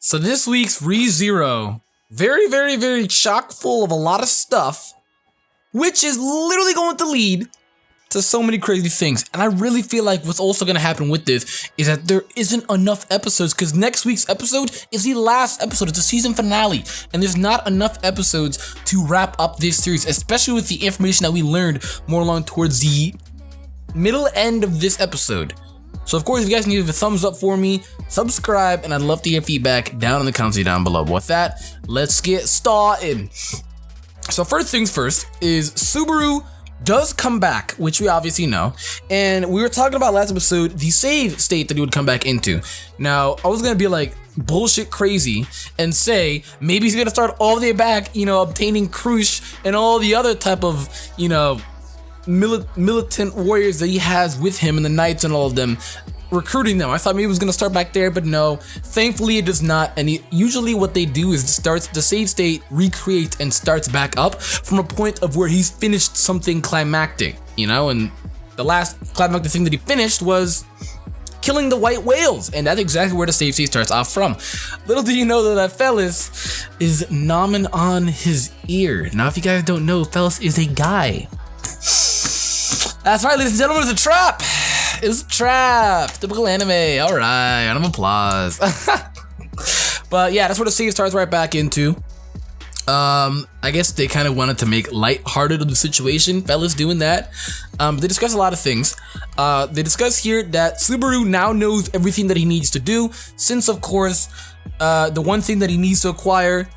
So this week's ReZero, very chock full of a lot of stuff, which is literally going to lead to so many crazy things. And I really feel like what's also going to happen with this is that there isn't enough episodes, because next week's episode is the last episode. It's the season finale, and there's not enough episodes to wrap up this series, especially with the information that we learned more along towards the middle end of this episode. So of course, if you guys need a thumbs up for me, subscribe, and I'd love to hear feedback down in the comments down below. But with that, let's get started. So first things first is Subaru does come back, which we obviously know, and we were talking about last episode the save state that he would come back into. Now, I was gonna be like bullshit crazy and say maybe he's gonna start all the way back, obtaining Krush and all the other type of, militant warriors that he has with him and the knights and all of them, recruiting them. I thought maybe it was gonna start back there, but no, thankfully it does not. And usually what they do is starts the save state, recreates, and starts back up from a point of where he's finished something climactic, and the last climactic thing that he finished was killing the white whales, and that's exactly where the save state starts off from. Little do you know that Fellas is nomming on his ear. Now, if you guys don't know, Fellas is a guy. That's right, ladies and gentlemen, it's a trap. It's a trap. Typical anime. All right, round of applause. But yeah, that's where the save starts right back into. I guess they kind of wanted to make lighthearted of the situation, Fellas doing that. They discuss a lot of things. They discuss here that Subaru now knows everything that he needs to do, since of course, the one thing that he needs to acquire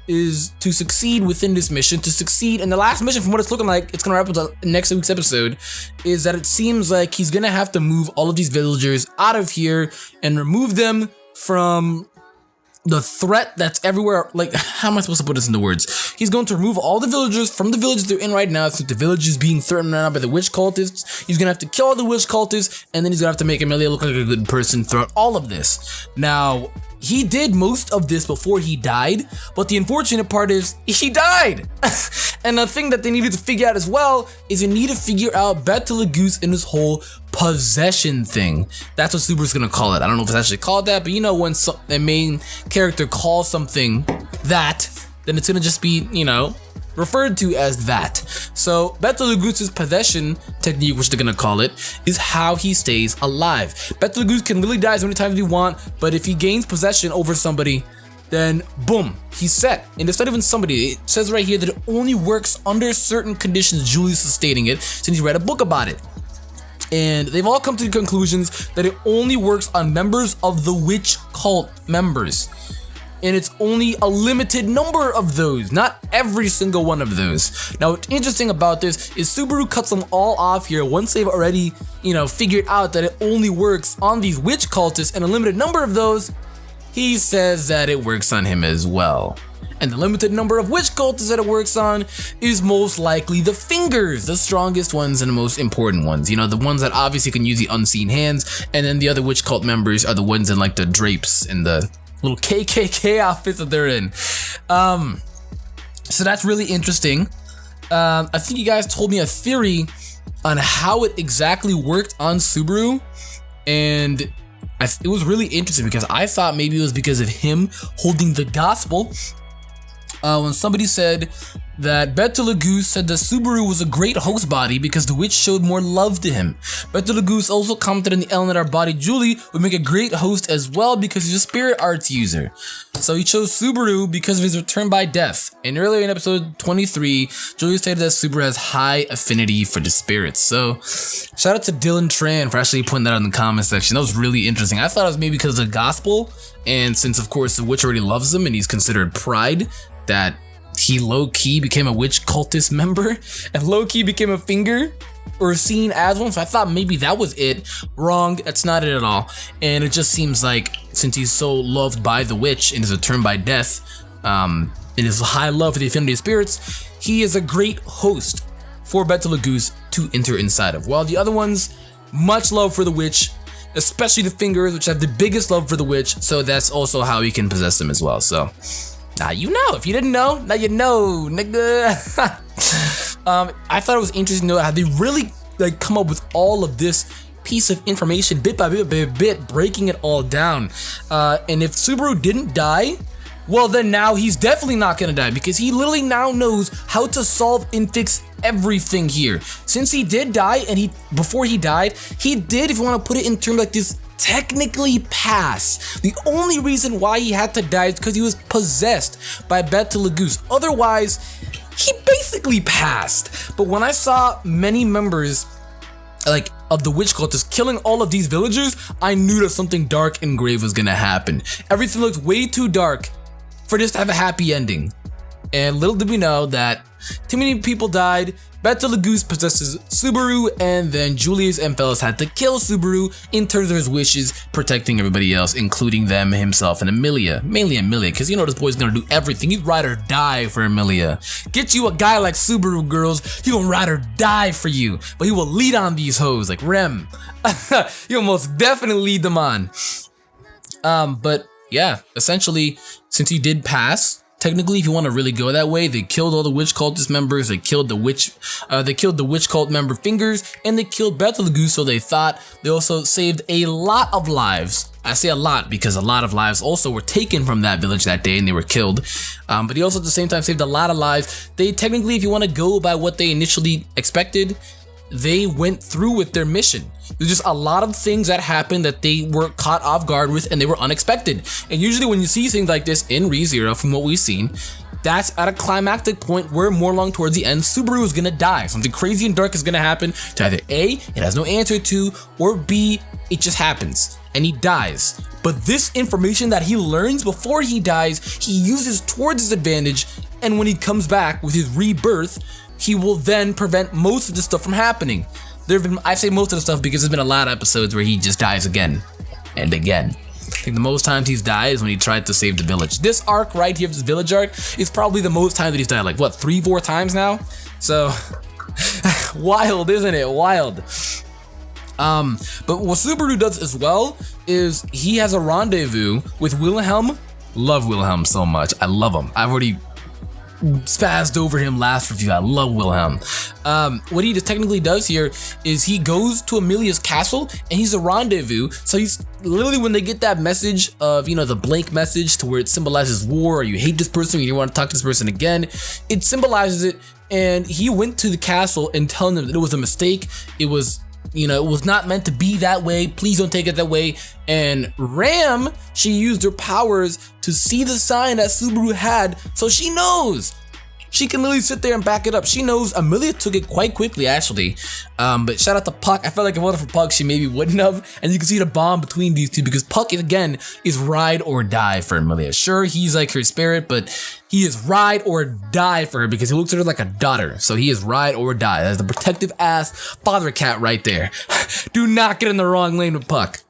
is to succeed within this mission, to succeed. And the last mission, from what it's looking like, it's gonna wrap up next week's episode, is that it seems like he's gonna have to move all of these villagers out of here and remove them from the threat that's everywhere. Like, how am I supposed to put this into words? He's going to remove all the villagers from the villages they're in right now, since the village is being threatened right now by the witch cultists. He's gonna have to kill all the witch cultists, and then he's gonna have to make Emilia look like a good person throughout all of this. Now, he did most of this before he died, but the unfortunate part is he died. And the thing that they needed to figure out as well is they need to figure out Betelgeuse and his whole possession thing. That's what Subaru's gonna call it. I don't know if it's actually called that, but when the main character calls something that, then it's gonna just be, referred to as that. So Betelgeuse's possession technique, which they're gonna call it, is how he stays alive. Betelgeuse can literally die as many times as you want, but if he gains possession over somebody, then boom, he's set. And it's not even somebody. It says right here that it only works under certain conditions. Julius is stating it since he read a book about it. And they've all come to the conclusions that it only works on members of the witch cult members. And it's only a limited number of those, not every single one of those. Now, what's interesting about this is Subaru cuts them all off here once they've already, figured out that it only works on these witch cultists, and a limited number of those, he says that it works on him as well. And the limited number of witch cultists that it works on is most likely the fingers, the strongest ones and the most important ones. The ones that obviously can use the unseen hands, and then the other witch cult members are the ones in like the drapes and the little KKK outfits that they're in. So that's really interesting. I think you guys told me a theory on how it exactly worked on Subaru, and it was really interesting because I thought maybe it was because of him holding the gospel. When somebody said that Betelgeuse said that Subaru was a great host body because the witch showed more love to him. Betelgeuse also commented on the element our body Julie would make a great host as well because he's a spirit arts user. So he chose Subaru because of his return by death. And earlier in episode 23, Julie stated that Subaru has high affinity for the spirits. So shout out to Dylan Tran for actually putting that in the comment section. That was really interesting. I thought it was maybe because of the gospel, and since of course the witch already loves him and he's considered pride, that he low-key became a witch cultist member and low-key became a finger or seen as one. So I thought maybe that was it. Wrong, that's not it at all. And it just seems like since he's so loved by the witch and is returned by death, in his high love for the affinity of spirits, he is a great host for Betelgeuse to enter inside of. While the other ones, much love for the witch, especially the fingers, which have the biggest love for the witch, so that's also how he can possess them as well. So now you know. If you didn't know, now you know, nigga. I thought it was interesting to know how they really come up with all of this piece of information, bit by bit, breaking it all down. And if Subaru didn't die, well, then now he's definitely not gonna die, because he literally now knows how to solve and fix everything here. Since he did die, and before he died, he did, if you want to put it in terms like this, technically pass. The only reason why he had to die is because he was possessed by Betelgeuse. Otherwise, he basically passed. But when I saw many members like of the witch cult just killing all of these villagers, I knew that something dark and grave was gonna happen. Everything looked way too dark for this to have a happy ending. And little did we know that too many people died. Betelgeuse possesses Subaru, and then Julius and Felix had to kill Subaru in terms of his wishes, protecting everybody else, including them, himself, and Emilia. Mainly Emilia, because you know this boy's gonna do everything. He'd ride or die for Emilia. Get you a guy like Subaru, girls, he gonna ride or die for you. But he will lead on these hoes, like Rem. He'll most definitely lead them on. But yeah, essentially, since he did pass, technically, if you want to really go that way, they killed all the witch cultist members. They killed the witch cult member Fingers, and they killed Betelgeuse. So they thought they also saved a lot of lives. I say a lot because a lot of lives also were taken from that village that day, and they were killed. But he also at the same time saved a lot of lives. They technically, if you want to go by what they initially expected, they went through with their mission. There's just a lot of things that happened that they were caught off guard with, and they were unexpected. And usually when you see things like this in ReZero, from what we've seen, that's at a climactic point where more along towards the end, Subaru is gonna die. Something crazy and dark is gonna happen to either A, it has no answer to, or B, it just happens and he dies. But this information that he learns before he dies, he uses towards his advantage, and when he comes back with his rebirth, he will then prevent most of this stuff from happening. I say most of the stuff because there's been a lot of episodes where he just dies again and again. I think the most times he's died is when he tried to save the village. This arc right here, this village arc, is probably the most time that he's died. Like what, 3-4 times now? So wild, isn't it? Wild. But what Subaru does as well is he has a rendezvous with Wilhelm. Love Wilhelm so much. I love him. I've already spazzed over him last review. I love Wilhelm. What he technically does here is he goes to Emilia's castle, and he's a rendezvous. So he's literally, when they get that message of, you know, the blank message to where it symbolizes war, or you hate this person, you don't want to talk to this person again, it symbolizes it. And he went to the castle and telling them that it was a mistake. It was, you know, it was not meant to be that way. Please don't take it that way. And Ram, she used her powers to see the sign that Subaru had, so she knows. She can literally sit there and back it up. She knows. Emilia took it quite quickly, actually. But shout out to Puck. I felt like if it wasn't for Puck, she maybe wouldn't have. And you can see the bond between these two, because Puck, again, is ride or die for Emilia. Sure, he's like her spirit, but he is ride or die for her because he looks at her like a daughter. So he is ride or die. That's the protective ass father cat right there. Do not get in the wrong lane with Puck.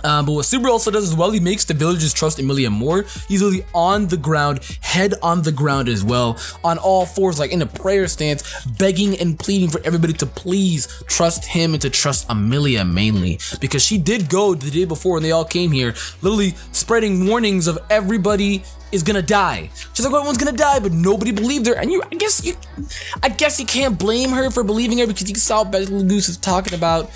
But what Subaru also does as well, he makes the villagers trust Emilia more. He's literally on the ground, head on the ground as well, on all fours, like in a prayer stance, begging and pleading for everybody to please trust him and to trust Emilia mainly, because she did go the day before when they all came here, literally spreading warnings of everybody is gonna die. She's like, everyone's gonna die, but nobody believed her. And I guess you can't blame her for believing her, because you saw Betelgeuse was talking about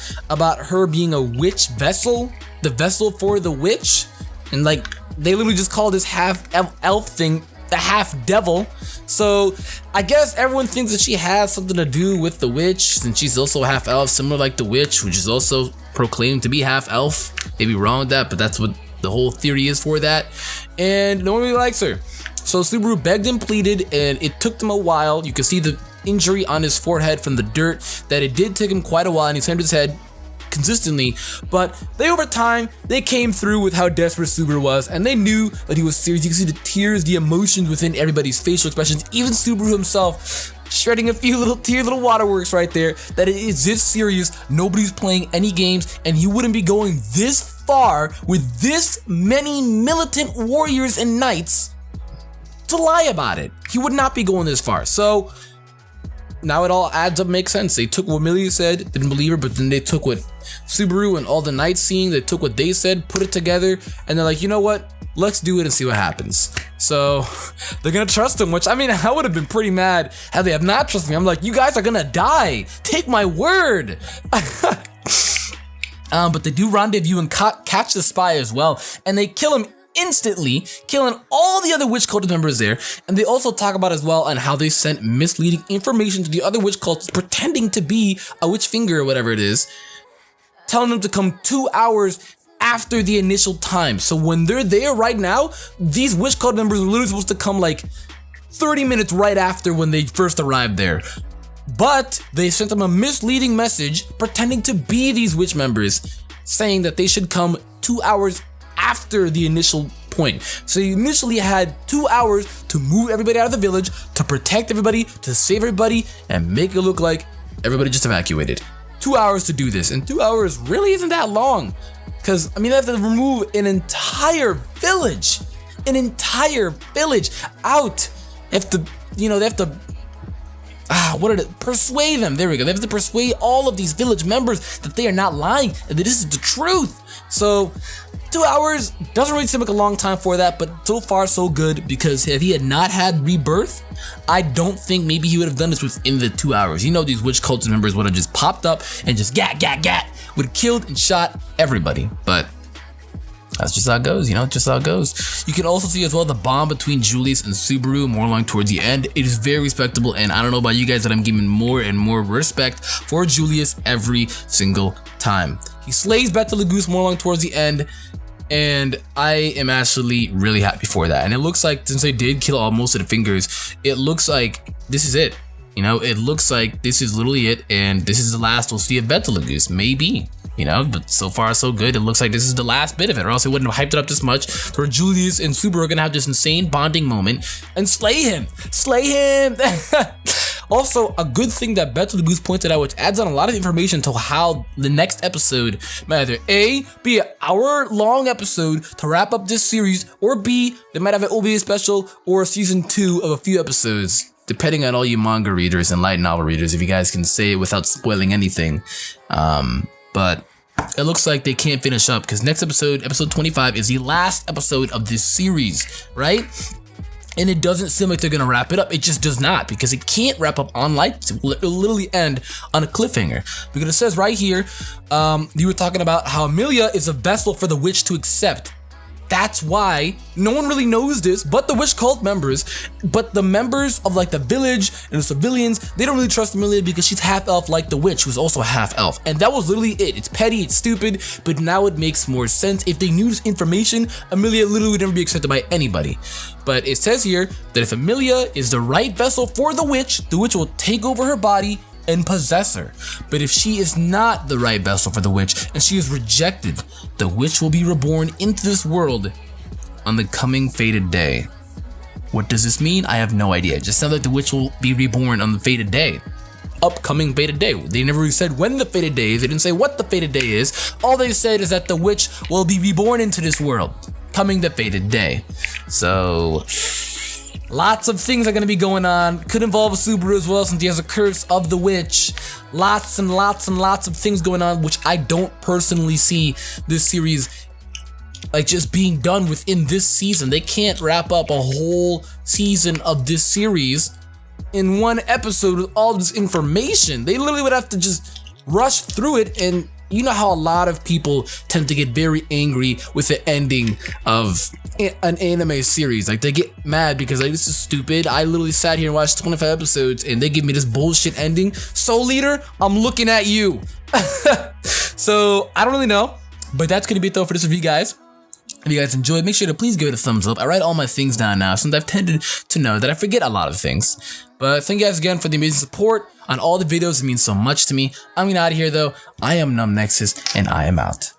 her being a witch vessel, the vessel for the witch, and like they literally just call this half elf thing the half devil. So I guess everyone thinks that she has something to do with the witch, since she's also half elf, similar like the witch, which is also proclaimed to be half elf. They be wrong with that, but that's what the whole theory is for that. And no one really likes her. So Subaru begged and pleaded, and it took them a while. You can see the injury on his forehead from the dirt, that it did take him quite a while, and he slammed his head consistently, but over time they came through with how desperate Subaru was, and they knew that he was serious. You can see the tears, the emotions within everybody's facial expressions, even Subaru himself shredding a few little waterworks right there, that it is this serious. Nobody's playing any games, and he wouldn't be going this far with this many militant warriors and knights to lie about it. He would not be going this far. So now it all adds up, makes sense. They took what Emilia said, didn't believe her, but then they took what Subaru and all the knights seen, they took what they said, put it together, and they're like, you know what? Let's do it and see what happens. So they're gonna trust him, which, I mean, I would have been pretty mad had they have not trusted me. I'm like, you guys are gonna die. Take my word. But they do rendezvous and catch the spy as well, and they kill him instantly, killing all the other witch cult members there. And they also talk about as well on how they sent misleading information to the other witch cults pretending to be a witch finger or whatever it is, telling them to come 2 hours after the initial time. So when they're there right now, these witch cult members are literally supposed to come like 30 minutes right after when they first arrived there. But they sent them a misleading message pretending to be these witch members, saying that they should come 2 hours after the initial point. So you initially had 2 hours to move everybody out of the village, to protect everybody, to save everybody, and make it look like everybody just evacuated. 2 hours to do this, and 2 hours really isn't that long. Because, I mean, they have to remove an entire village out. They have to, persuade them. There we go. They have to persuade all of these village members that they are not lying and that this is the truth. So 2 hours doesn't really seem like a long time for that, but so far so good, because if he had not had rebirth, I don't think maybe he would have done this within the 2 hours. These witch cult members would have just popped up and just would have killed and shot everybody. But that's just how it goes, just how it goes. You can also see as well the bond between Julius and Subaru more along towards the end. It is very respectable, and I don't know about you guys, but I'm giving more and more respect for Julius every single time. He slays Betelgeuse more along towards the end, and I am actually really happy for that. And it looks like, since they did kill all most of the fingers, it looks like this is it. It looks like this is literally it, and this is the last we'll see of Betelgeuse, maybe. But so far so good. It looks like this is the last bit of it, or else it wouldn't have hyped it up this much. Where Julius and Subaru are gonna have this insane bonding moment and slay him. Also, a good thing that Betelgeuse pointed out, which adds on a lot of information to how the next episode might either A, be an hour-long episode to wrap up this series, or B, they might have an OVA special or a season 2 of a few episodes, depending on all you manga readers and light novel readers, if you guys can say it without spoiling anything. But it looks like they can't finish up, because next episode, episode 25, is the last episode of this series, right? And it doesn't seem like they're gonna wrap it up. It just does not, because it can't wrap up on light. It'll literally end on a cliffhanger. Because it says right here, you were talking about how Emilia is a vessel for the witch to accept. That's why no one really knows this but the witch cult members, but the members of like the village and the civilians, they don't really trust Emilia because she's half elf like the witch, who's also half elf. And that was literally it. It's petty, it's stupid, but now it makes more sense. If they knew this information, Emilia literally would never be accepted by anybody. But it says here that if Emilia is the right vessel for the witch will take over her body and possess her. But if she is not the right vessel for the witch and she is rejected, the witch will be reborn into this world on the coming fated day. What does this mean? I have no idea. It just sounds like the witch will be reborn on the fated day. Upcoming fated day. They never really said when the fated day is. They didn't say what the fated day is. All they said is that the witch will be reborn into this world coming the fated day. So lots of things are going to be going on. Could involve a Subaru as well, since he has a curse of the witch. Lots and lots and lots of things going on, which I don't personally see this series like just being done within this season. They can't wrap up a whole season of this series in one episode with all this information. They literally would have to just rush through it, and you know how a lot of people tend to get very angry with the ending of an anime series. Like, they get mad because like, this is stupid. I literally sat here and watched 25 episodes and they give me this bullshit ending. Soul Leader, I'm looking at you. So I don't really know, but that's gonna be it though for this review, guys. If you guys enjoyed, make sure to please give it a thumbs up. I write all my things down now, since I've tended to know that I forget a lot of things. But thank you guys again for the amazing support on all the videos. It means so much to me. I'm getting out of here though. I am NUTTY, and I am out.